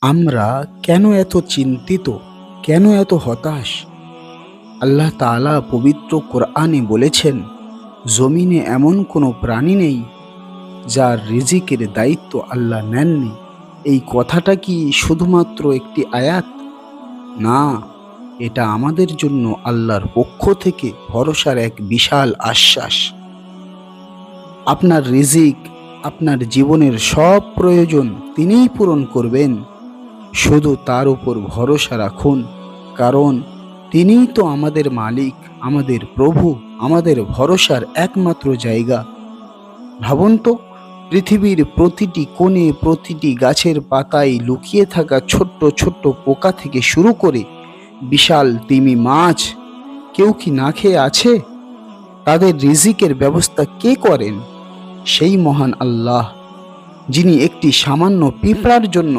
আমরা কেন এত চিন্তিত, কেন এত হতাশ? আল্লাহ তাআলা পবিত্র কোরআনে বলেছেন, জমিনে এমন কোনো প্রাণী নেই যার রিজিকের দায়িত্ব আল্লাহ নেননি। এই কথাটা কি শুধুমাত্র একটি আয়াত? না, এটা আমাদের জন্য আল্লাহর পক্ষ থেকে ভরসার এক বিশাল আশ্বাস। আপনার রিজিক, আপনার জীবনের সব প্রয়োজন তিনিই পূরণ করবেন। শুধু তার উপর ভরসা রাখুন, কারণ তিনিই তো আমাদের মালিক, আমাদের প্রভু, আমাদের ভরসার একমাত্র জায়গা। ভাবুন তো, পৃথিবীর প্রতিটি কোণে, প্রতিটি গাছের পাতায় লুকিয়ে থাকা ছোট্ট ছোট্ট পোকা থেকে শুরু করে বিশাল তিমি মাছ, কেউ কি না খেয়ে আছে? তাদের রিজিকের ব্যবস্থা কে করেন? সেই মহান আল্লাহ, যিনি একটি সামান্য পিঁপড়ার জন্য